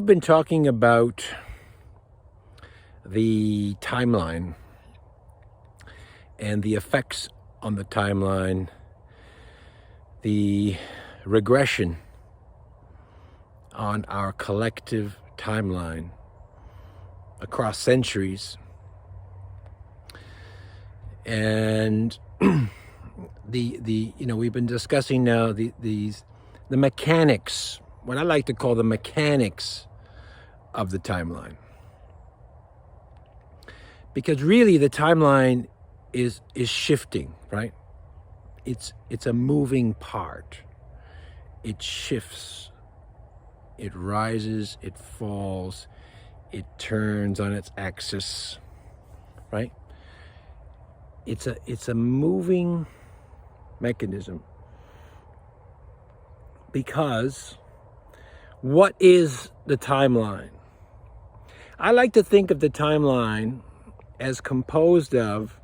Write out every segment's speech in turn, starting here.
we've been talking about the timeline and the effects on the timeline, the regression on our collective timeline across centuries, and we've been discussing now the mechanics, what I like to call the mechanics of the timeline. Because really the timeline is shifting, right? It's a moving part. It shifts. It rises, it falls, it turns on its axis, right? It's a moving mechanism. Because what is the timeline? I like to think of the timeline as composed of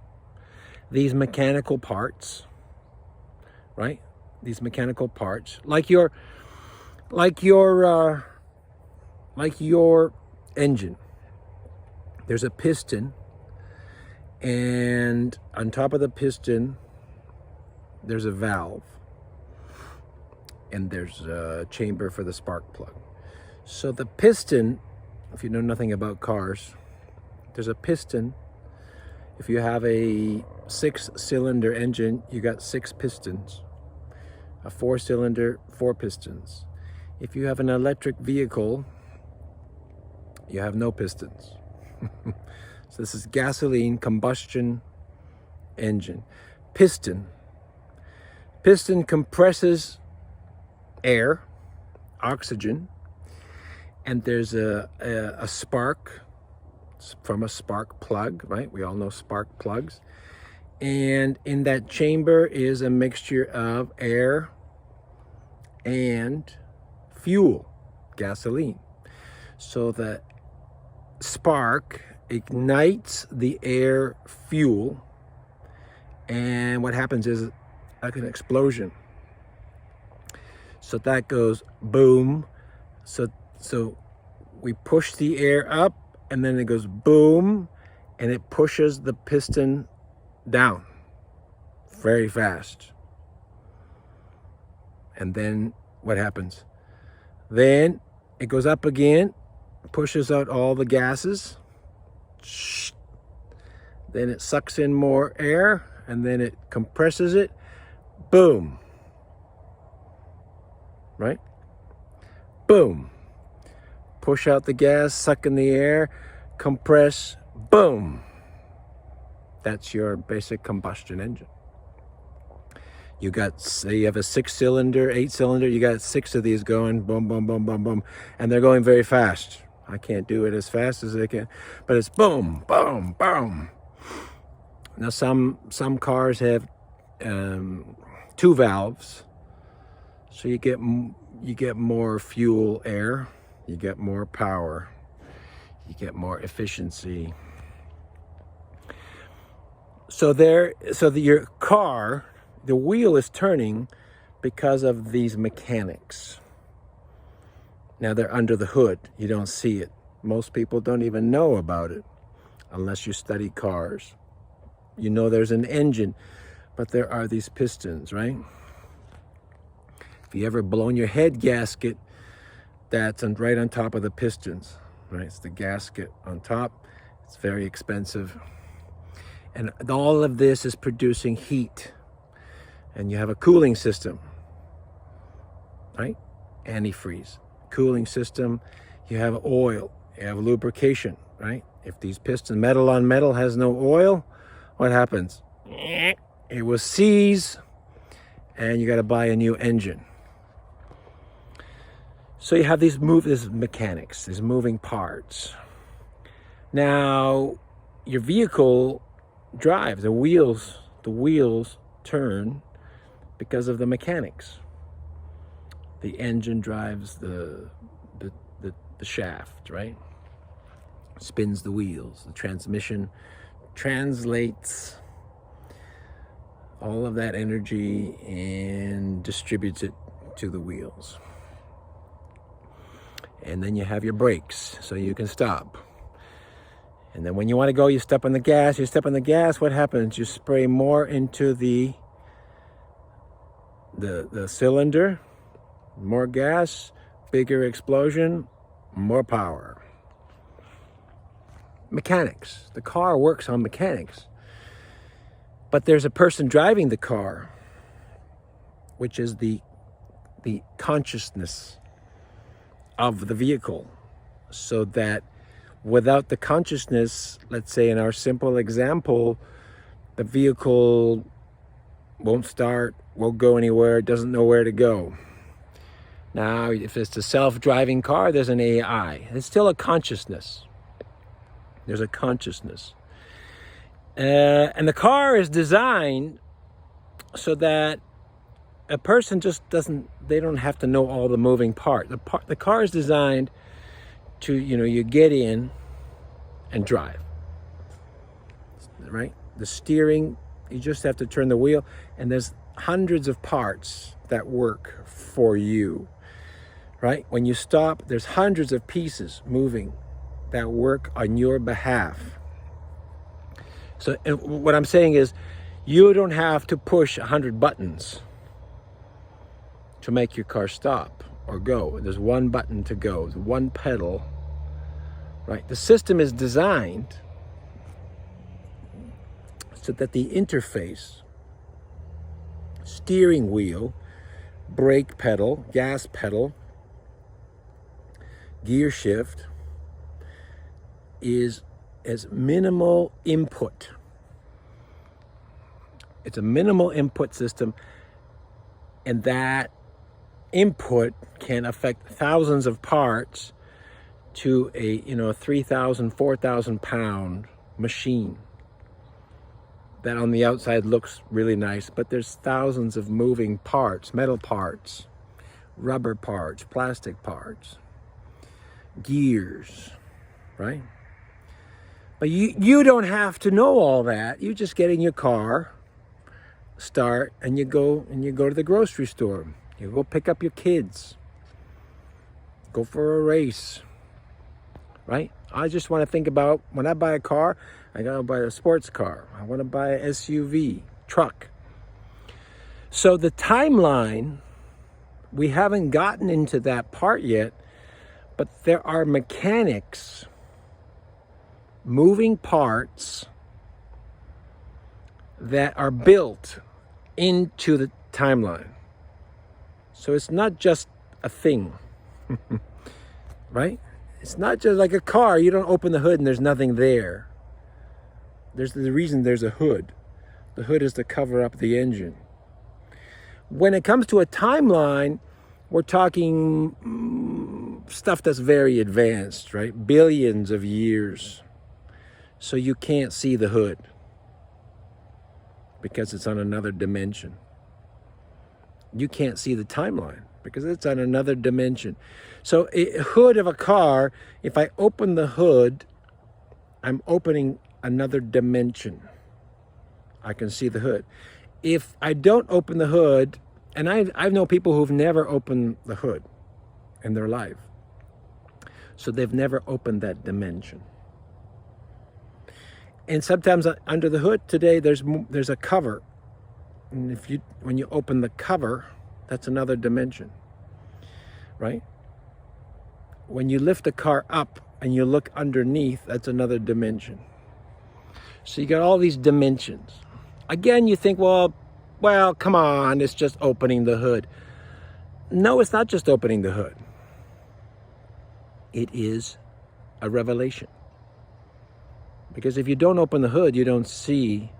these mechanical parts, right? These mechanical parts, like your engine. There's a piston, and on top of the piston, there's a valve, and there's a chamber for the spark plug. So the piston, if you know nothing about cars, there's a piston. If you have a 6-cylinder engine, you got 6 pistons. A 4-cylinder, 4 pistons. If you have an electric vehicle, you have no pistons. So this is gasoline combustion engine. Piston compresses air, oxygen, and there's a spark from a spark plug, right? We all know spark plugs. And in that chamber is a mixture of air and fuel, gasoline. So the spark ignites the air fuel, and what happens is like an explosion. So that goes boom. So we push the air up, and then it goes boom, and it pushes the piston down very fast. And then what happens? Then it goes up again, pushes out all the gases. Then it sucks in more air, and then it compresses it. Boom. Right? Boom. Push out the gas, suck in the air, compress, boom. That's your basic combustion engine. You got, say you have a 6-cylinder, 8-cylinder, you got 6 of these going, boom, boom, boom, boom, boom, and they're going very fast. I can't do it as fast as they can, but it's boom, boom, boom. Now some cars have 2 valves, so you get more fuel air, you get more power, you get more efficiency. So your car, the wheel is turning because of these mechanics. Now they're under the hood. You don't see it. Most people don't even know about it unless you study cars. You know there's an engine, but there are these pistons, right? If you ever blown your head gasket, that's right on top of the pistons, right? It's the gasket on top. It's very expensive. And all of this is producing heat. And you have a cooling system, right? Antifreeze. Cooling system. You have oil. You have lubrication, right? If these pistons, metal on metal, has no oil, what happens? It will seize, and you got to buy a new engine. So you have these mechanics, these moving parts. Now, your vehicle drives, the wheels turn because of the mechanics. The engine drives the shaft, right? Spins the wheels. The transmission translates all of that energy and distributes it to the wheels. And then you have your brakes so you can stop. And then when you want to go, you step on the gas. You step on the gas, what happens? You spray more into the cylinder, more gas, bigger explosion, more power. Mechanics. The car works on mechanics. But there's a person driving the car, which is the consciousness of the vehicle. So that without the consciousness, let's say in our simple example, the vehicle won't start, won't go anywhere, doesn't know where to go. Now, if it's a self-driving car, there's an AI. It's still a consciousness. There's a consciousness. And the car is designed so that a person just they don't have to know all the moving parts. The car is designed to, you get in and drive, right? The steering, you just have to turn the wheel, and there's hundreds of parts that work for you, right? When you stop, there's hundreds of pieces moving that work on your behalf. So what I'm saying is, you don't have to push 100 buttons to make your car stop or go. There's one button to go, there's one pedal, right? The system is designed so that the interface, steering wheel, brake pedal, gas pedal, gear shift, is as minimal input. It's a minimal input system, and that input can affect thousands of parts to a 3,000, 4,000 pound machine that on the outside looks really nice, but there's thousands of moving parts, metal parts, rubber parts, plastic parts, gears, right? But you don't have to know all that. You just get in your car, start, and you go to the grocery store. You go pick up your kids. Go for a race, right? I just want to think about, when I buy a car, I gotta buy a sports car. I want to buy an SUV, truck. So the timeline, we haven't gotten into that part yet, but there are mechanics, moving parts that are built into the timeline. So it's not just a thing, right? It's not just like a car. You don't open the hood and there's nothing there. There's the reason there's a hood. The hood is to cover up the engine. When it comes to a timeline, we're talking stuff that's very advanced, right? Billions of years. So you can't see the hood because it's on another dimension. You can't see the timeline because it's on another dimension. So a hood of a car, if I open the hood, I'm opening another dimension. I can see the hood. If I don't open the hood, and I know people who've never opened the hood in their life, so they've never opened that dimension. And sometimes under the hood today, there's a cover, and when you open the cover, that's another dimension, right? When you lift the car up and you look underneath, that's another dimension. So you got all these dimensions. Again, you think, well, come on, it's just opening the hood. No, it's not just opening the hood. It is a revelation. Because if you don't open the hood, you don't see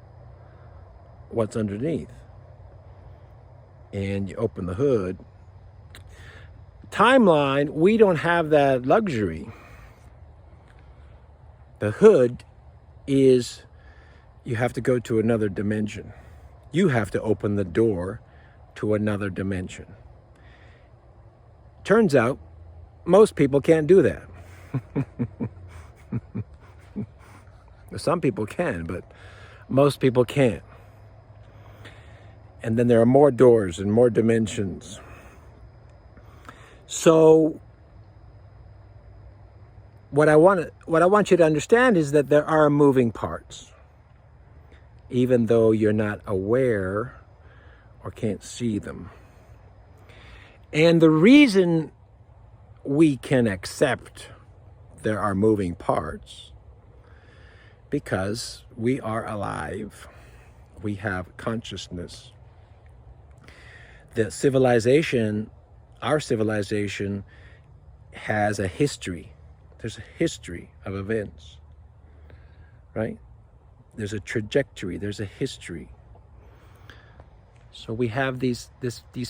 what's underneath. And you open the hood. Timeline, we don't have that luxury. The hood is, you have to go to another dimension. You have to open the door to another dimension. Turns out, most people can't do that. Some people can, but most people can't. And then there are more doors and more dimensions. So what I want you to understand is that there are moving parts, even though you're not aware or can't see them. And the reason we can accept there are moving parts, because we are alive, we have consciousness. The civilization, our civilization, has a history. There's a history of events, right? There's a trajectory, there's a history. So we have these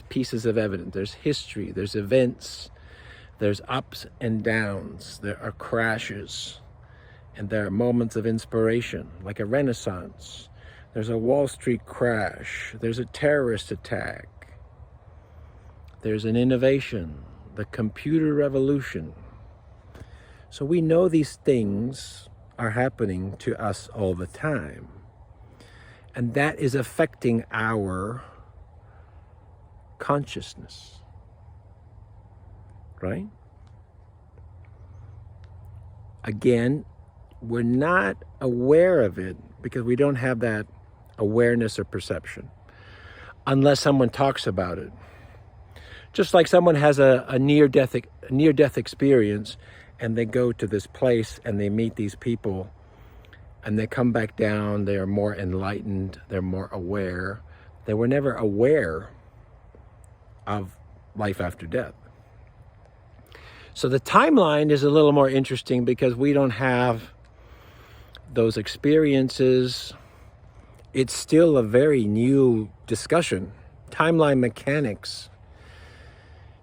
pieces of evidence. There's history, there's events, there's ups and downs, there are crashes, and there are moments of inspiration, like a renaissance. There's a Wall Street crash, there's a terrorist attack, there's an innovation, the computer revolution. So we know these things are happening to us all the time. And that is affecting our consciousness, right? Again, we're not aware of it because we don't have that awareness or perception unless someone talks about it. Just like someone has a near-death experience, and they go to this place and they meet these people, and they come back down, they are more enlightened, they're more aware. They were never aware of life after death. So the timeline is a little more interesting because we don't have those experiences. It's still a very new discussion. Timeline mechanics.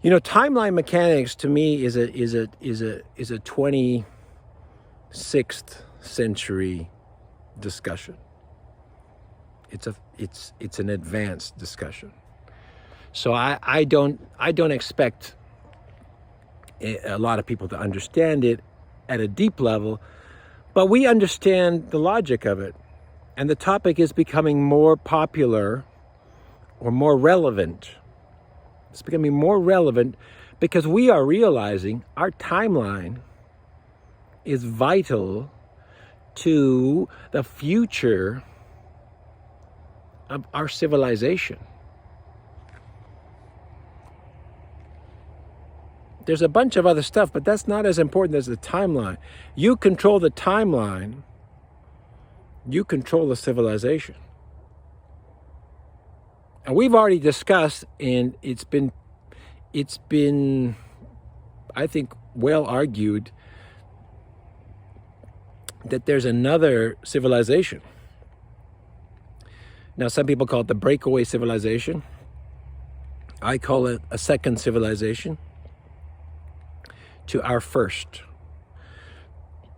You know, timeline mechanics to me is a 26th century discussion. It's an advanced discussion. So I don't expect a lot of people to understand it at a deep level, but we understand the logic of it, and the topic is becoming more popular or more relevant. It's becoming more relevant because we are realizing our timeline is vital to the future of our civilization. There's a bunch of other stuff, but that's not as important as the timeline. You control the timeline, you control the civilization. And we've already discussed, and it's been, I think, well argued that there's another civilization. Now, some people call it the breakaway civilization. I call it a second civilization to our first.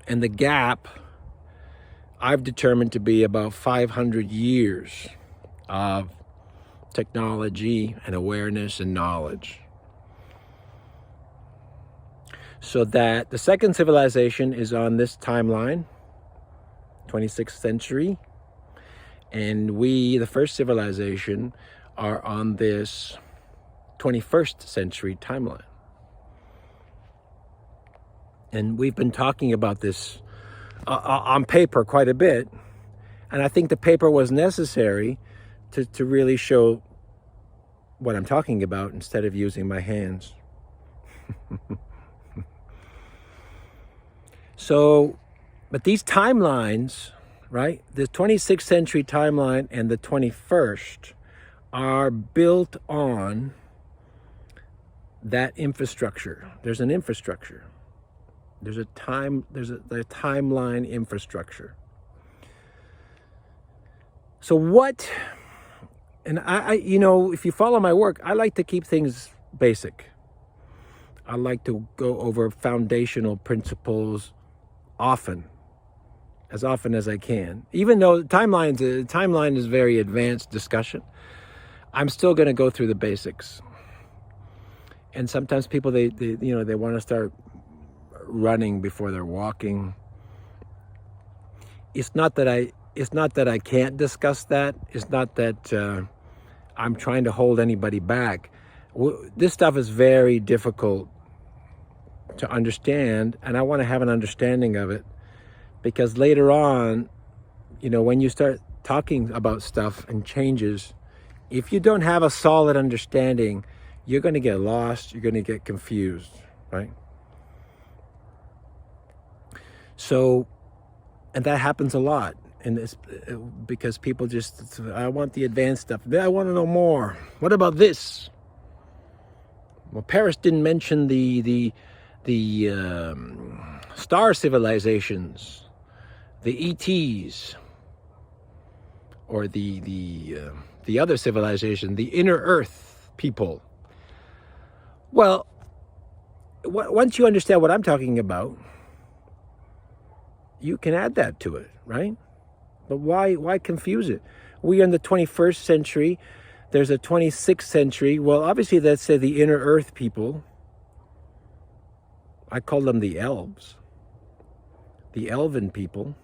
And the gap I've determined to be about 500 years of technology and awareness and knowledge. So that the second civilization is on this timeline, 26th century, and we, the first civilization, are on this 21st century timeline. And we've been talking about this on paper quite a bit, and I think the paper was necessary to really show what I'm talking about instead of using my hands. So, but these timelines, right, the 26th century timeline and the 21st are built on that infrastructure. There's an infrastructure. There's a timeline infrastructure. So what, and I, you know, if you follow my work, I like to keep things basic. I like to go over foundational principles as often as I can. Even though timeline is very advanced discussion, I'm still going to go through the basics. And sometimes people, they want to start running before they're walking. It's not that I can't discuss that. It's not that I'm trying to hold anybody back. This stuff is very difficult to understand, and I want to have an understanding of it, because later on, when you start talking about stuff and changes, if you don't have a solid understanding, you're going to get lost, you're going to get confused, right? So, and that happens a lot, and it's because people just, I want the advanced stuff. I want to know more. What about this? Well, Paris didn't mention the star civilizations, the ETs, or the other civilization, the inner Earth people. Well, once you understand what I'm talking about, you can add that to it, right? But why confuse it? We are in the 21st century. There's a 26th century. Well, obviously, that's the inner Earth people. I call them the elves, the elven people.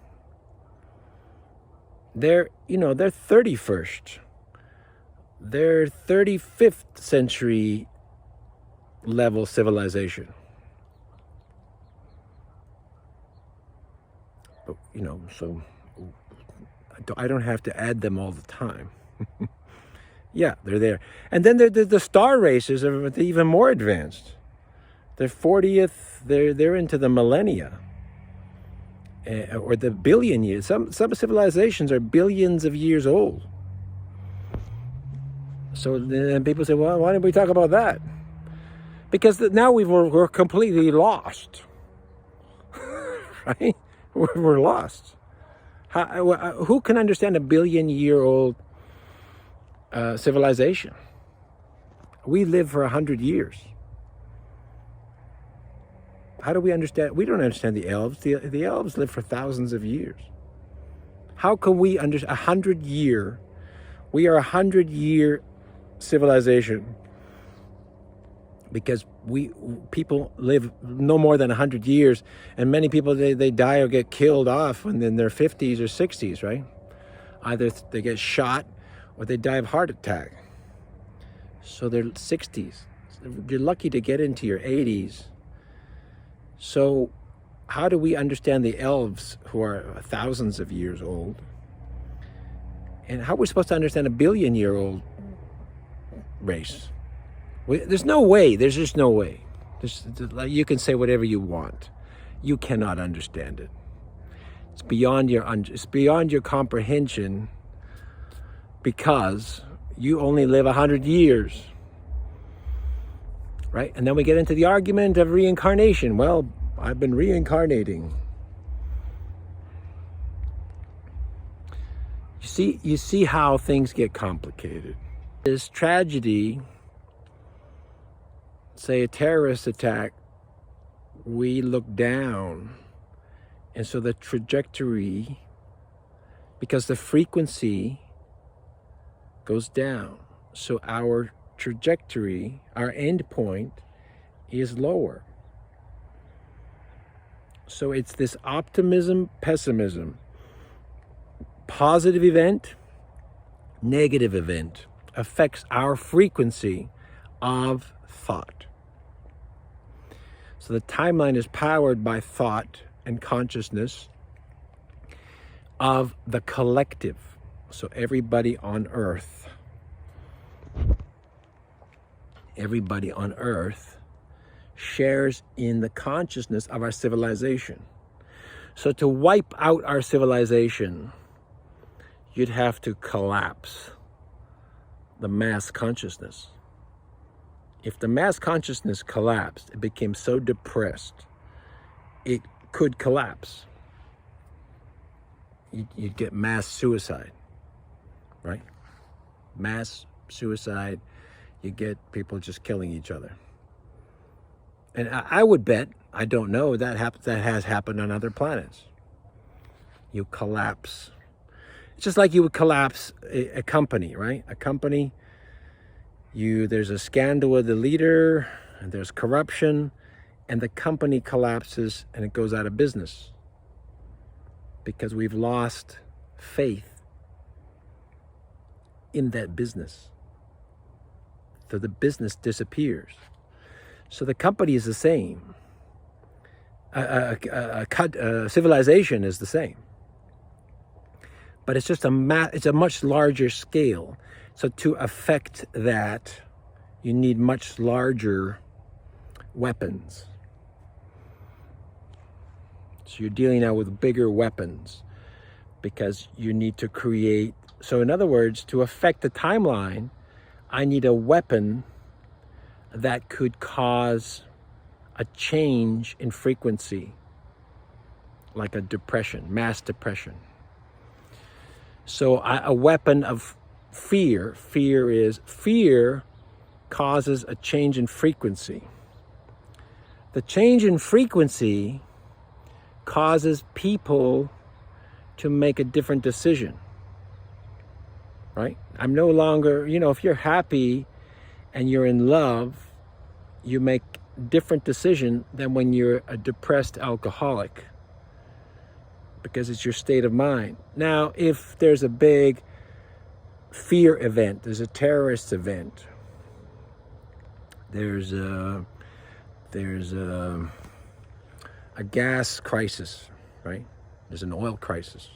They're 31st. They're 35th century level civilization. But, so I don't have to add them all the time. Yeah, they're there. And then the star races are even more advanced. They're 40th, they're into the millennia. Or the billion years. Some civilizations are billions of years old. So then people say, well, why didn't we talk about that? Because now we're completely lost. Right? We're lost. Who can understand a billion-year-old civilization? We live for 100 years. How do we understand? We don't understand the elves. The elves live for thousands of years. How can we understand 100-year? We are a 100-year civilization because people live no more than 100 years, and many people they die or get killed off when in their 50s or 60s, right? Either they get shot or they die of heart attack. So they're 60s. You're lucky to get into your 80s. So how do we understand the elves who are thousands of years old? And how are we supposed to understand a billion-year-old race? There's no way. There's just no way. You can say whatever you want. You cannot understand it. It's beyond your comprehension, because you only live 100 years. Right? And then we get into the argument of reincarnation. Well, I've been reincarnating. You see how things get complicated. This tragedy, say a terrorist attack, we look down. And so the trajectory, because the frequency goes down, so our trajectory, our end point, is lower. So it's this optimism, pessimism, positive event, negative event, affects our frequency of thought. So the timeline is powered by thought and consciousness of the collective. So everybody on Earth shares in the consciousness of our civilization. So to wipe out our civilization, you'd have to collapse the mass consciousness. If the mass consciousness collapsed, it became so depressed, it could collapse. You'd get mass suicide, right? Mass suicide. You get people just killing each other. And I would bet, I don't know, that has happened on other planets. You collapse. It's just like you would collapse a company, right? A company, there's a scandal with the leader, and there's corruption, and the company collapses and it goes out of business because we've lost faith in that business. So the business disappears. So the company is the same. civilization is the same, but it's just it's a much larger scale. So to affect that, you need much larger weapons. So you're dealing now with bigger weapons because you need to create. So in other words, to affect the timeline, I need a weapon that could cause a change in frequency, like a depression, mass depression. So a weapon of fear causes a change in frequency. The change in frequency causes people to make a different decision, right? I'm no longer, if you're happy and you're in love, you make different decision than when you're a depressed alcoholic, because it's your state of mind. Now, if there's a big fear event, there's a terrorist event, there's a gas crisis, right? There's an oil crisis,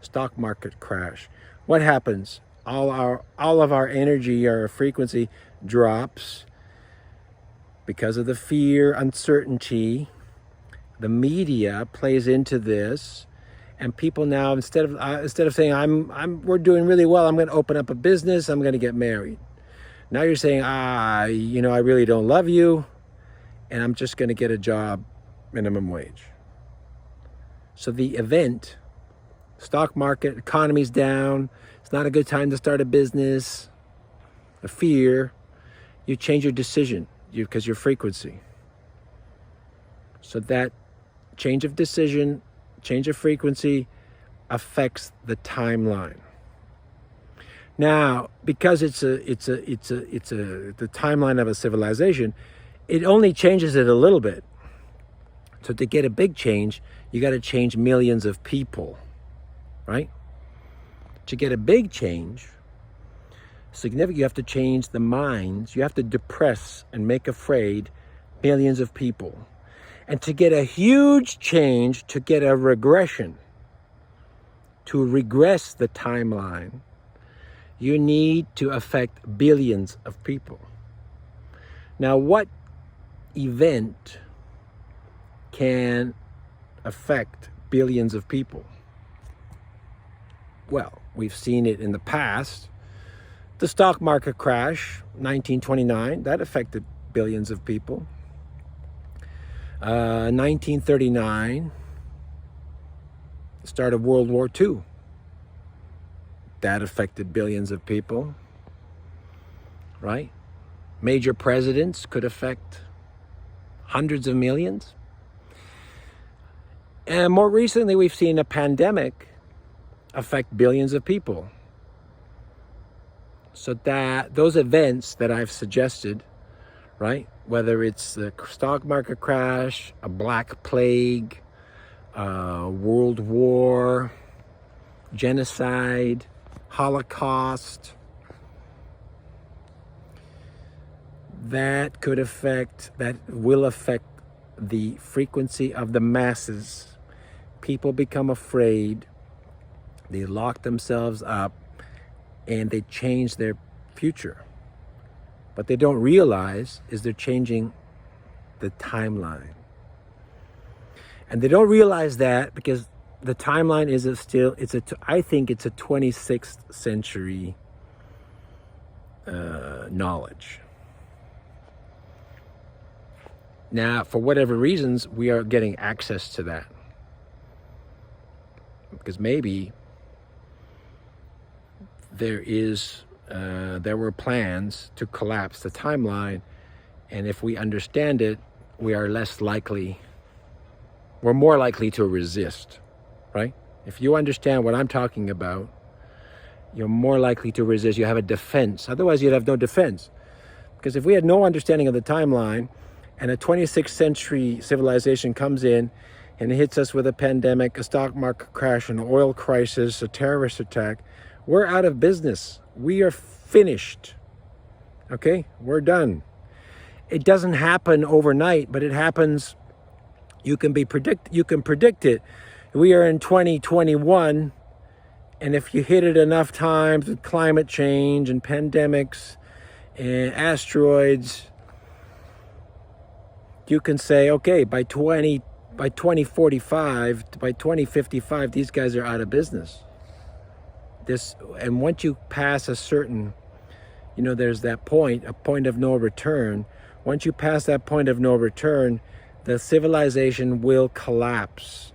stock market crash. What happens? All of our energy, our frequency drops because of the fear, uncertainty. The media plays into this, and people now, instead of saying we're doing really well, I'm going to open up a business, I'm going to get married. Now you're saying, I really don't love you, and I'm just going to get a job, minimum wage. So the event, stock market, economy's down, it's not a good time to start a business, the fear, you change your decision because your frequency. So that change of decision, change of frequency affects the timeline. Now, because it's the timeline of a civilization, it only changes it a little bit. So to get a big change, you got to change millions of people, right? To get a big change, significant, you have to change the minds. You have to depress and make afraid millions of people. And to get a huge change, to get a regression, to regress the timeline, you need to affect billions of people. Now, what event can affect billions of people? Well, we've seen it in the past. The stock market crash, 1929, that affected billions of people. 1939, the start of World War II. That affected billions of people, right? Major presidents could affect hundreds of millions. And more recently, we've seen a pandemic affect billions of people. So that those events that I've suggested, right? Whether it's the stock market crash, a black plague, world war, genocide, Holocaust, that will affect the frequency of the masses. People become afraid, they lock themselves up, and they change their future. What they don't realize is they're changing the timeline. And they don't realize that because the timeline I think it's a 26th century knowledge. Now, for whatever reasons, we are getting access to that. Because maybe there were plans to collapse the timeline, and if we understand it, we're more likely to resist, right? If you understand what I'm talking about, you're more likely to resist. You have a defense. Otherwise, you'd have no defense. Because if we had no understanding of the timeline, and a 26th century civilization comes in and hits us with a pandemic, a stock market crash, an oil crisis, a terrorist attack, we're out of business. We are finished. Okay? We're done. It doesn't happen overnight, but it happens You can predict it. We are in 2021, and if you hit it enough times with climate change and pandemics and asteroids, you can say, okay, by 2045, by 2055, these guys are out of business. And once you pass a certain, there's that point, a point of no return. Once you pass that point of no return, the civilization will collapse.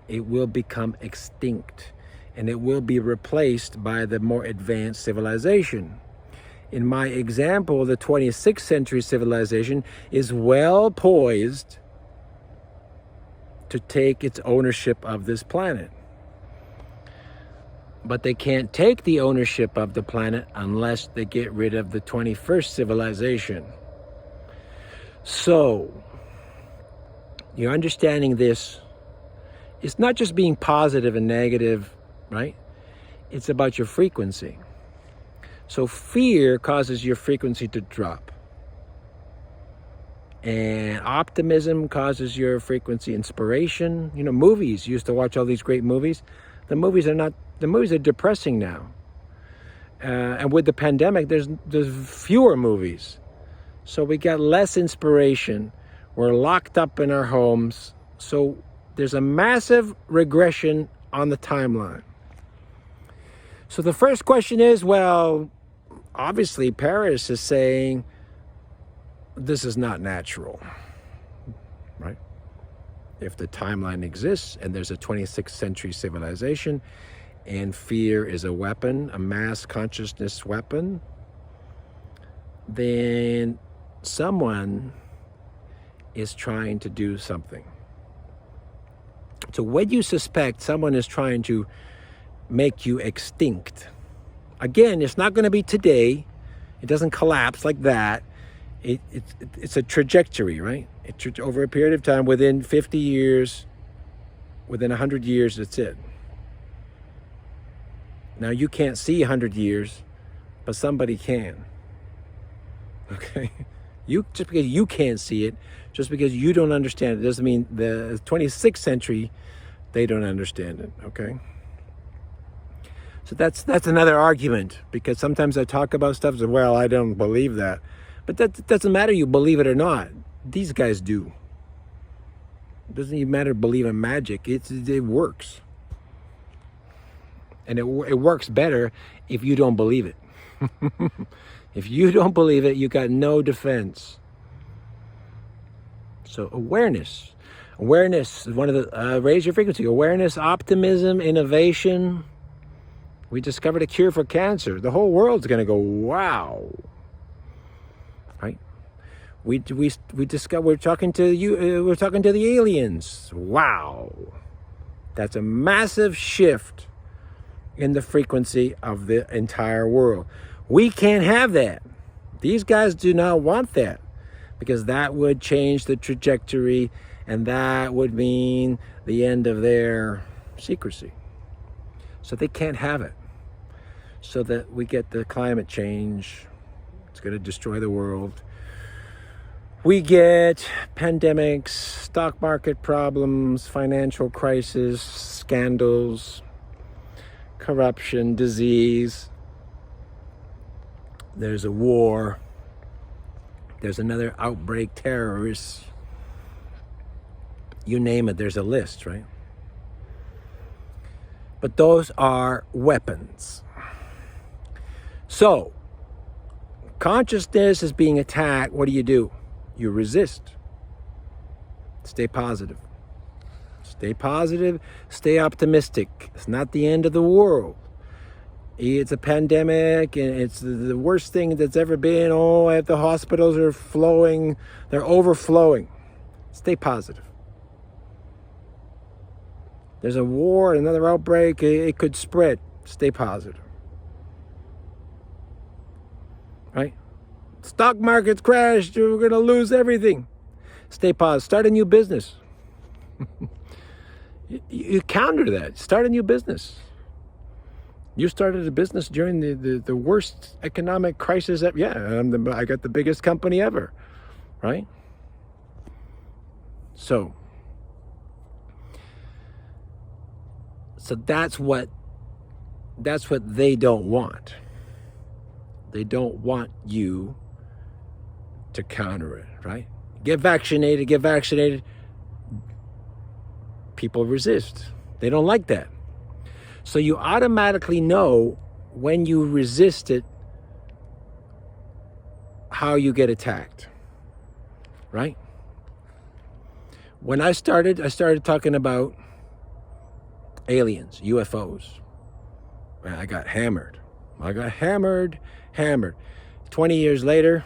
It will become extinct, and it will be replaced by the more advanced civilization. In my example, the 26th century civilization is well poised to take its ownership of this planet. But they can't take the ownership of the planet unless they get rid of the 21st civilization. So, you're understanding this. It's not just being positive and negative, right? It's about your frequency. So fear causes your frequency to drop. And optimism causes your frequency. Inspiration, movies. You used to watch all these great movies. The movies are depressing now. And with the pandemic, there's fewer movies. So we got less inspiration. We're locked up in our homes. So there's a massive regression on the timeline. So the first question is, well, obviously Paris is saying this is not natural, right? If the timeline exists and there's a 26th century civilization and fear is a weapon, a mass consciousness weapon, then someone is trying to do something. So when you suspect someone is trying to make you extinct, again, it's not going to be today. It doesn't collapse like that. It's a trajectory, right? Over a period of time, within 50 years, within 100 years, that's it. Now, you can't see 100 years, but somebody can. Okay? Just because you can't see it, just because you don't understand it, doesn't mean the 26th century, they don't understand it, okay? So that's another argument, because sometimes I talk about stuff, so, well, I don't believe that. But that doesn't matter you believe it or not. These guys do. It doesn't even matter to believe in magic. It works. And it works better if you don't believe it. If you don't believe it, you got no defense. So awareness. Awareness is one of the, raise your frequency. Awareness, optimism, innovation. We discovered a cure for cancer. The whole world's going to go, wow. Right? We discovered, we're talking to the aliens. Wow. That's a massive shift in the frequency of the entire world. We can't have that. These guys do not want that, because that would change the trajectory, and that would mean the end of their secrecy. So they can't have it. So that we get the climate change. It's going to destroy the world. We get pandemics, stock market problems, financial crisis, scandals, corruption, disease. There's a war. There's another outbreak, terrorists. You name it, there's a list, right? But those are weapons. So, consciousness is being attacked. What do? You resist. Stay positive. Stay positive. Stay optimistic. It's not the end of the world. It's a pandemic, and it's the worst thing that's ever been. Oh, the hospitals are flowing. They're overflowing. Stay positive. There's a war, another outbreak. It could spread. Stay positive. Right? Stock market's crashed. We're going to lose everything. Stay positive. Start a new business. You counter that. Start a new business. You started a business during the worst economic crisis. I got the biggest company ever. Right? So, So that's what they don't want. They don't want you to counter it, right? Get vaccinated, get vaccinated. People resist. They don't like that. So you automatically know when you resist it, how you get attacked, right? When I started talking about aliens, UFOs. I got hammered. 20 years later,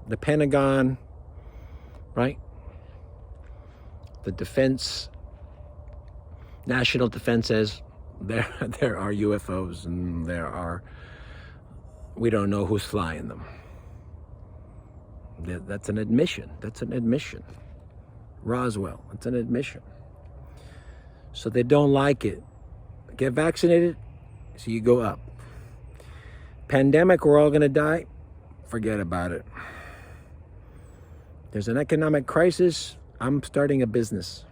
the Pentagon, right? The National Defense says there are UFOs and we don't know who's flying them. That's an admission. Roswell, it's an admission. So they don't like it. Get vaccinated, so you go up. Pandemic, we're all gonna die, forget about it. There's an economic crisis, I'm starting a business.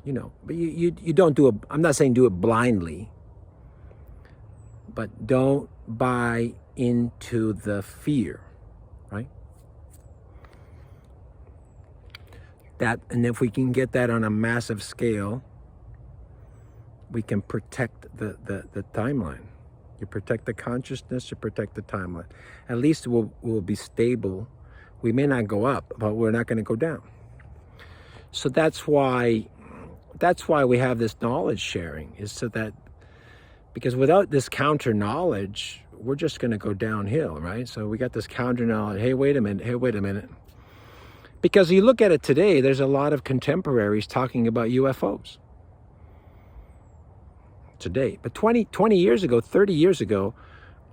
But you don't do it, I'm not saying do it blindly, but don't buy into the fear, right? And if we can get that on a massive scale, we can protect the timeline. You protect the consciousness, you protect the timeline. At least we'll be stable. We may not go up, but we're not going to go down. So that's why we have this knowledge sharing, is so that, because without this counter knowledge, we're just going to go downhill, right? So we got this counter knowledge. Hey, wait a minute. Because you look at it today, there's a lot of contemporaries talking about UFOs today. But 20 years ago, 30 years ago,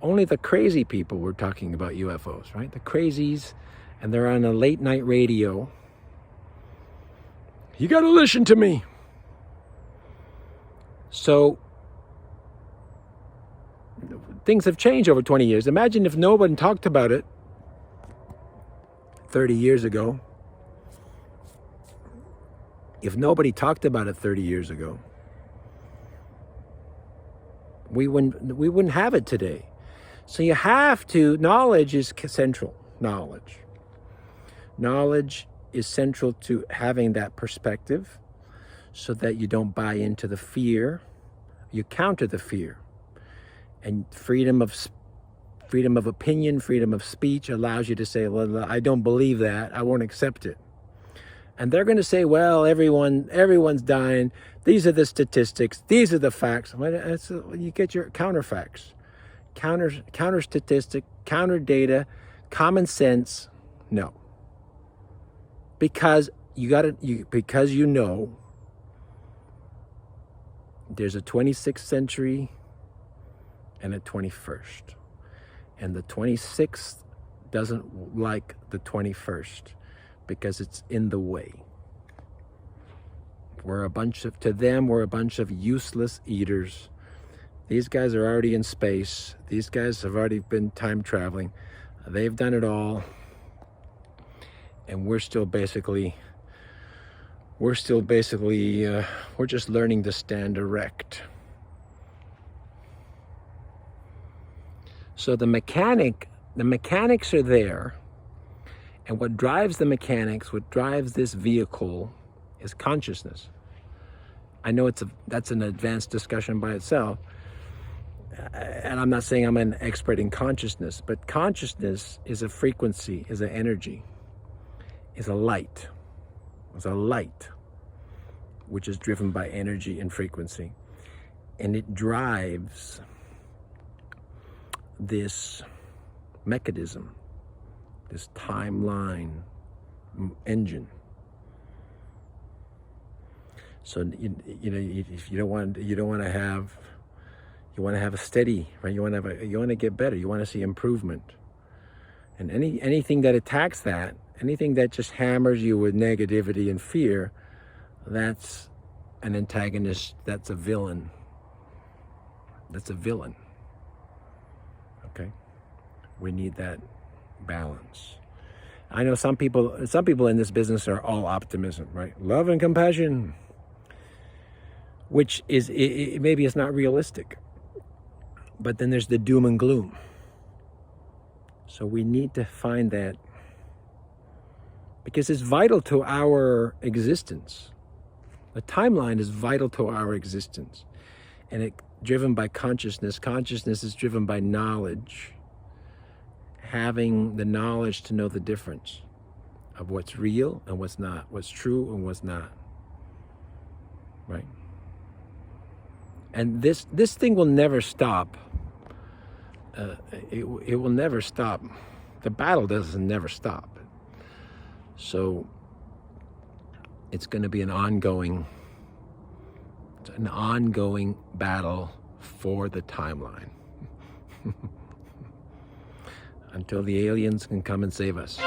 only the crazy people were talking about UFOs, right? The crazies, and they're on a late night radio. You got to listen to me. So things have changed over 20 years. Imagine if no one talked about it 30 years ago. If nobody talked about it 30 years ago, we wouldn't have it today. So you have to, knowledge is central. Knowledge is central to having that perspective, so that you don't buy into the fear. You counter the fear. And freedom of opinion, freedom of speech allows you to say, well, I don't believe that, I won't accept it. And they're going to say, well, everyone's dying. These are the statistics. These are the facts. You get your counterfacts, counter statistic, counter data, common sense. No, because because there's a 26th century and a 21st, and the 26th doesn't like the 21st. Because it's in the way. We're a bunch of useless eaters. These guys are already in space. These guys have already been time traveling. They've done it all. And we're just learning to stand erect. So the mechanics are there. And what drives the mechanics, what drives this vehicle, is consciousness. I know that's an advanced discussion by itself. And I'm not saying I'm an expert in consciousness, but consciousness is a frequency, is an energy, is a light. It's a light, which is driven by energy and frequency. And it drives this mechanism, this timeline engine. So if you want to have a steady, right? You want to get better. You want to see improvement. And anything that attacks that, anything that just hammers you with negativity and fear, that's an antagonist. That's a villain. Okay, we need that balance. I know some people in this business are all optimism, right? Love and compassion. which is maybe it's not realistic. But then there's the doom and gloom. So we need to find that, because it's vital to our existence. The timeline is vital to our existence, and it's driven by consciousness. Consciousness is driven by knowledge. Having the knowledge to know the difference of what's real and what's not, what's true and what's not, right? And this thing will never stop. It will never stop. The battle doesn't never stop. So it's going to be an ongoing battle for the timeline until the aliens can come and save us.